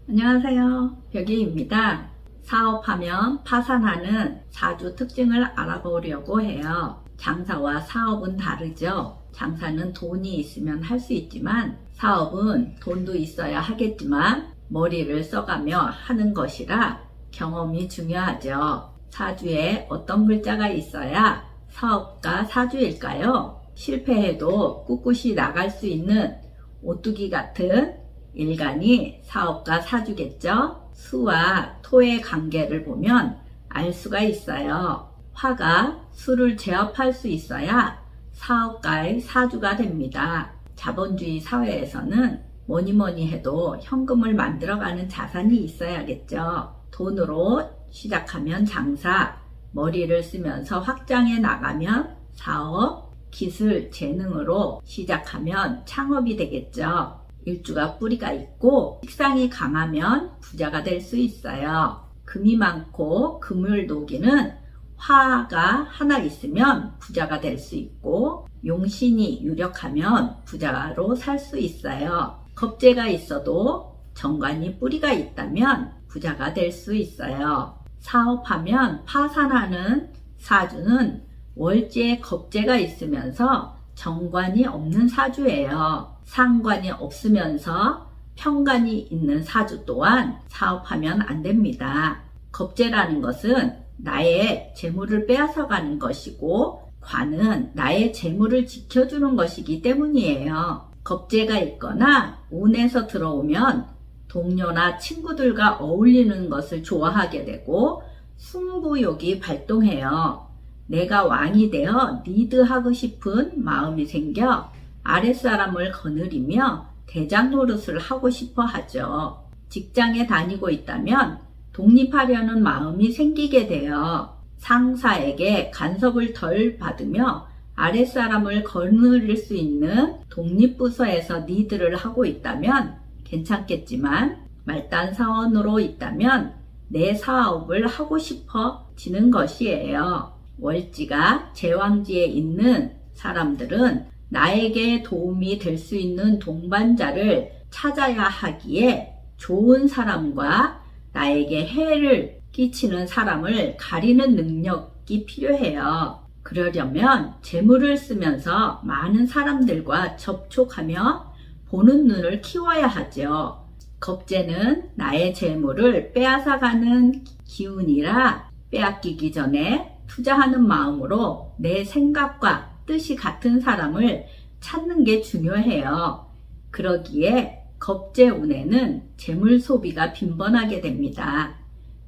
안녕하세요. 벽이입니다. 사업하면 파산하는 사주 특징을 알아보려고 해요. 장사와 사업은 다르죠. 장사는 돈이 있으면 할 수 있지만 사업은 돈도 있어야 하겠지만 머리를 써가며 하는 것이라 경험이 중요하죠. 사주에 어떤 글자가 있어야 사업가 사주일까요? 실패해도 꿋꿋이 나갈 수 있는 오뚜기 같은 일간이 사업가 사주겠죠. 수와 토의 관계를 보면 알 수가 있어요. 화가 수를 제압할 수 있어야 사업가의 사주가 됩니다. 자본주의 사회에서는 뭐니 해도 현금을 만들어가는 자산이 있어야겠죠. 돈으로 시작하면 장사, 머리를 쓰면서 확장해 나가면 사업, 기술, 재능으로 시작하면 창업이 되겠죠. 일주가 뿌리가 있고 식상이 강하면 부자가 될 수 있어요. 금이 많고 금을 녹이는 화가 하나 있으면 부자가 될 수 있고 용신이 유력하면 부자로 살 수 있어요. 겁재가 있어도 정관이 뿌리가 있다면 부자가 될 수 있어요. 사업하면 파산하는 사주는 월지에 겁재가 있으면서 정관이 없는 사주예요. 상관이 없으면서 편관이 있는 사주 또한 사업하면 안 됩니다. 겁재라는 것은 나의 재물을 빼앗아가는 것이고 관은 나의 재물을 지켜주는 것이기 때문이에요. 겁재가 있거나 운에서 들어오면 동료나 친구들과 어울리는 것을 좋아하게 되고 승부욕이 발동해요. 내가 왕이 되어 리드하고 싶은 마음이 생겨 아랫사람을 거느리며 대장 노릇을 하고 싶어 하죠. 직장에 다니고 있다면 독립하려는 마음이 생기게 돼요. 상사에게 간섭을 덜 받으며 아랫사람을 거느릴 수 있는 독립부서에서 리드를 하고 있다면 괜찮겠지만 말단사원으로 있다면 내 사업을 하고 싶어지는 것이에요. 월지가 제왕지에 있는 사람들은 나에게 도움이 될 수 있는 동반자를 찾아야 하기에 좋은 사람과 나에게 해를 끼치는 사람을 가리는 능력이 필요해요. 그러려면 재물을 쓰면서 많은 사람들과 접촉하며 보는 눈을 키워야 하죠. 겁재는 나의 재물을 빼앗아가는 기운이라 빼앗기기 전에 투자하는 마음으로 내 생각과 뜻이 같은 사람을 찾는 게 중요해요. 그러기에 겁재운에는 재물 소비가 빈번하게 됩니다.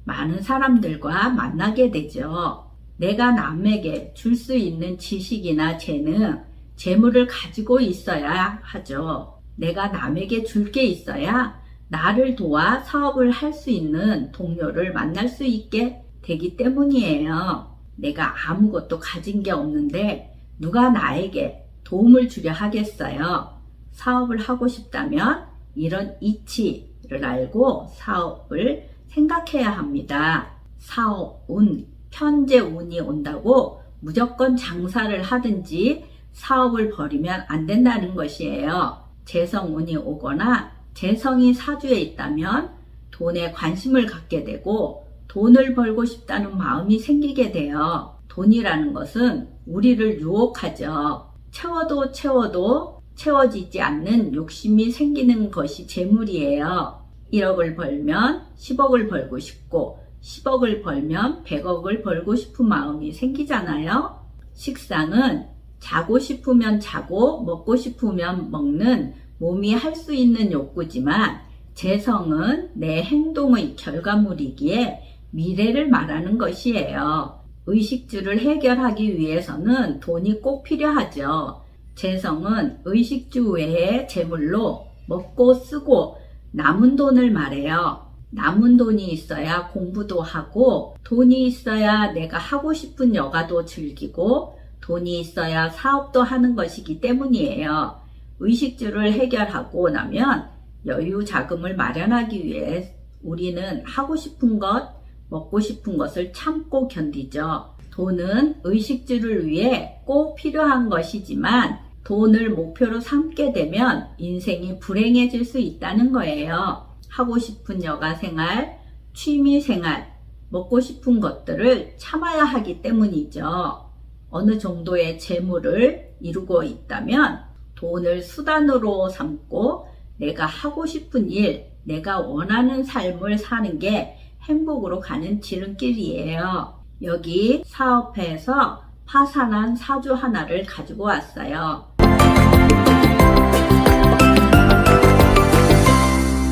많은 사람들과 만나게 되죠. 내가 남에게 줄 수 있는 지식이나 재능, 재물을 가지고 있어야 하죠. 내가 남에게 줄 게 있어야 나를 도와 사업을 할 수 있는 동료를 만날 수 있게 되기 때문이에요. 내가 아무것도 가진 게 없는데 누가 나에게 도움을 주려 하겠어요. 사업을 하고 싶다면 이런 이치를 알고 사업을 생각해야 합니다. 사업운, 편재운이 온다고 무조건 장사를 하든지 사업을 벌이면 안 된다는 것이에요. 재성운이 오거나 재성이 사주에 있다면 돈에 관심을 갖게 되고 돈을 벌고 싶다는 마음이 생기게 돼요. 돈이라는 것은 우리를 유혹하죠. 채워도 채워지지 않는 욕심이 생기는 것이 재물이에요. 1억을 벌면 10억을 벌고 싶고 10억을 벌면 100억을 벌고 싶은 마음이 생기잖아요. 식상은 자고 싶으면 자고 먹고 싶으면 먹는 몸이 할 수 있는 욕구지만 재성은 내 행동의 결과물이기에 미래를 말하는 것이에요. 의식주를 해결하기 위해서는 돈이 꼭 필요하죠. 재성은 의식주 외의 재물로 먹고 쓰고 남은 돈을 말해요. 남은 돈이 있어야 공부도 하고 돈이 있어야 내가 하고 싶은 여가도 즐기고 돈이 있어야 사업도 하는 것이기 때문이에요. 의식주를 해결하고 나면 여유 자금을 마련하기 위해 우리는 하고 싶은 것, 먹고 싶은 것을 참고 견디죠. 돈은 의식주를 위해 꼭 필요한 것이지만 돈을 목표로 삼게 되면 인생이 불행해질 수 있다는 거예요. 하고 싶은 여가생활, 취미생활, 먹고 싶은 것들을 참아야 하기 때문이죠. 어느 정도의 재물을 이루고 있다면 돈을 수단으로 삼고 내가 하고 싶은 일, 내가 원하는 삶을 사는 게 행복으로 가는 지름길이에요. 여기 사업회에서 파산한 사주 하나를 가지고 왔어요.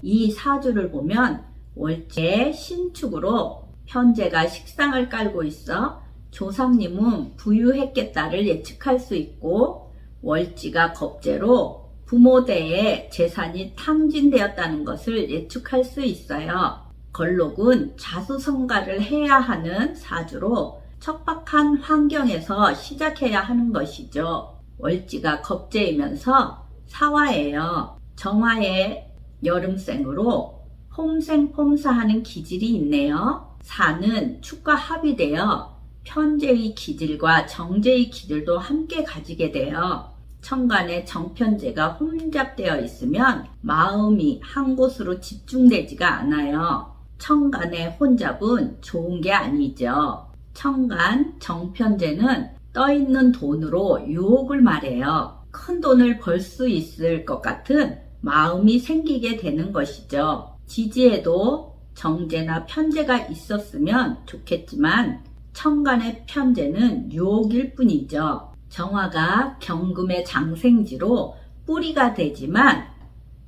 이 사주를 보면 월지의 신축으로 편제가 식상을 깔고 있어 조상님은 부유했겠다를 예측할 수 있고, 월지가 겁재로 부모대에 재산이 탕진되었다는 것을 예측할 수 있어요. 걸록은 자수성가를 해야 하는 사주로 척박한 환경에서 시작해야 하는 것이죠. 월지가 겁재이면서 사화예요. 정화의 여름생으로 폼생폼사하는 기질이 있네요. 사는 축과 합이 되어 편제의 기질과 정제의 기질도 함께 가지게 돼요. 천간에 정편제가 혼잡되어 있으면 마음이 한 곳으로 집중되지가 않아요. 천간의 혼잡은 좋은 게 아니죠. 천간 정편제는 떠있는 돈으로 유혹을 말해요. 큰 돈을 벌 수 있을 것 같은 마음이 생기게 되는 것이죠. 지지에도 정제나 편제가 있었으면 좋겠지만 천간의 편제는 유혹일 뿐이죠. 정화가 경금의 장생지로 뿌리가 되지만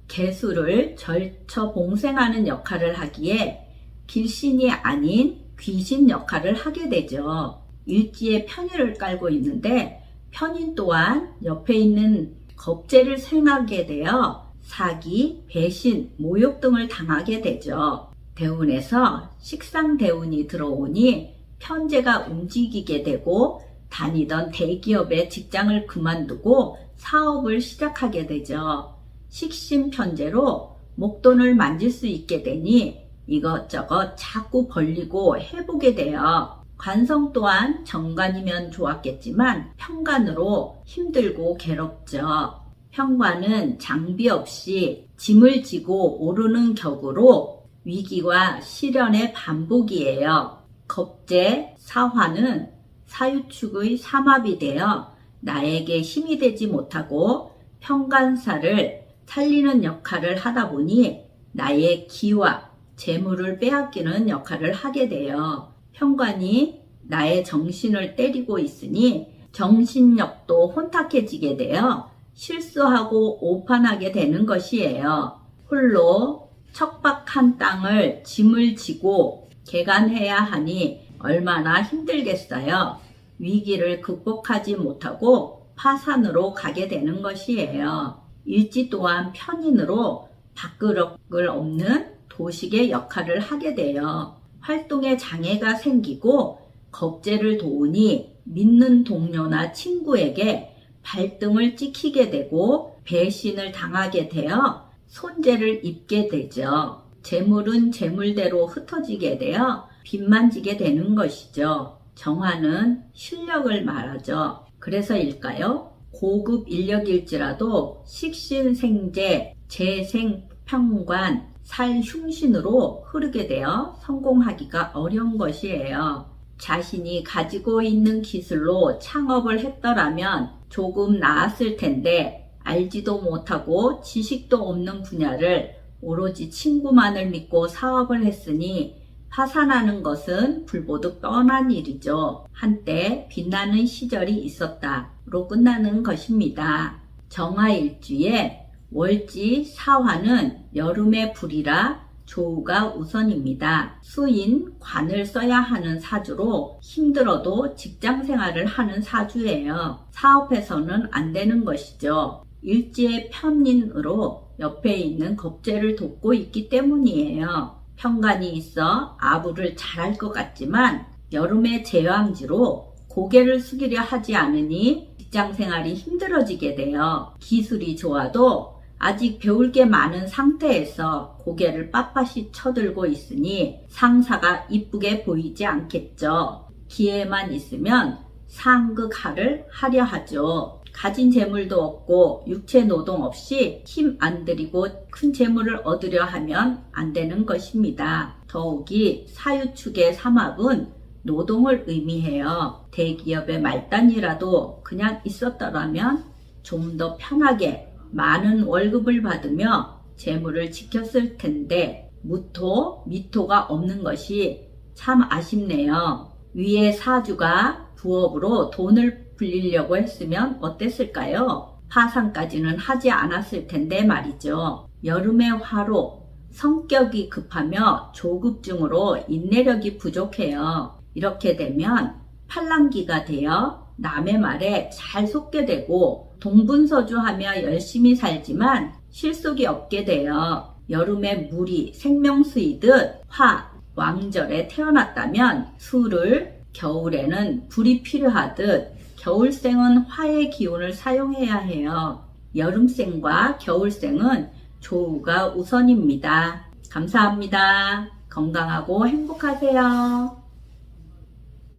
개수를 절쳐 봉생하는 역할을 하기에 길신이 아닌 귀신 역할을 하게 되죠. 일지에 편의를 깔고 있는데 편인 또한 옆에 있는 겁재를 생하게 되어 사기, 배신, 모욕 등을 당하게 되죠. 대운에서 식상대운이 들어오니 편제가 움직이게 되고 다니던 대기업의 직장을 그만두고 사업을 시작하게 되죠. 식신편제로 목돈을 만질 수 있게 되니 이것저것 자꾸 벌리고 해보게 돼요. 관성 또한 정관이면 좋았겠지만 편관으로 힘들고 괴롭죠. 편관은 장비 없이 짐을 지고 오르는 격으로 위기와 시련의 반복이에요. 겁재 사화는 사유축의 삼합이 되어 나에게 힘이 되지 못하고 편관사를 살리는 역할을 하다 보니 나의 기와 재물을 빼앗기는 역할을 하게 돼요. 편관이 나의 정신을 때리고 있으니 정신력도 혼탁해지게 되어 실수하고 오판하게 되는 것이에요. 홀로 척박한 땅을 짐을 지고 개간해야 하니 얼마나 힘들겠어요. 위기를 극복하지 못하고 파산으로 가게 되는 것이에요. 일지 또한 편인으로 밥그릇을 없는 도식의 역할을 하게 돼요. 활동에 장애가 생기고 겁재를 도우니 믿는 동료나 친구에게 발등을 찍히게 되고 배신을 당하게 되어 손재를 입게 되죠. 재물은 재물대로 흩어지게 되어 빚만 지게 되는 것이죠. 정화는 실력을 말하죠. 그래서일까요? 고급 인력일지라도 식신생재, 재생평관, 살흉신으로 흐르게 되어 성공하기가 어려운 것이에요. 자신이 가지고 있는 기술로 창업을 했더라면 조금 나았을 텐데 알지도 못하고 지식도 없는 분야를 오로지 친구만을 믿고 사업을 했으니 파산하는 것은 불보듯 뻔한 일이죠. 한때 빛나는 시절이 있었다로 끝나는 것입니다. 정화일주에 월지 사화는 여름의 불이라 조우가 우선입니다. 수인, 관을 써야 하는 사주로 힘들어도 직장생활을 하는 사주예요. 사업에서는 안 되는 것이죠. 일지의 편인으로 옆에 있는 겁재를 돕고 있기 때문이에요. 편관이 있어 아부를 잘할 것 같지만 여름의 제왕지로 고개를 숙이려 하지 않으니 직장생활이 힘들어지게 돼요. 기술이 좋아도 아직 배울 게 많은 상태에서 고개를 빳빳이 쳐들고 있으니 상사가 이쁘게 보이지 않겠죠. 기회만 있으면 상극하를 하려 하죠. 가진 재물도 없고 육체 노동 없이 힘 안 들이고 큰 재물을 얻으려 하면 안 되는 것입니다. 더욱이 사유축의 삼합은 노동을 의미해요. 대기업의 말단이라도 그냥 있었더라면 좀 더 편하게 많은 월급을 받으며 재물을 지켰을 텐데 무토, 미토가 없는 것이 참 아쉽네요. 위에 사주가 부업으로 돈을 불리려고 했으면 어땠을까요? 파산까지는 하지 않았을 텐데 말이죠. 여름의 화로, 성격이 급하며 조급증으로 인내력이 부족해요. 이렇게 되면 팔랑기가 되어 남의 말에 잘 속게 되고 동분서주하며 열심히 살지만 실속이 없게 돼요. 여름에 물이 생명수이듯 화, 왕절에 태어났다면 수를, 겨울에는 불이 필요하듯 겨울생은 화의 기운을 사용해야 해요. 여름생과 겨울생은 조우가 우선입니다. 감사합니다. 건강하고 행복하세요.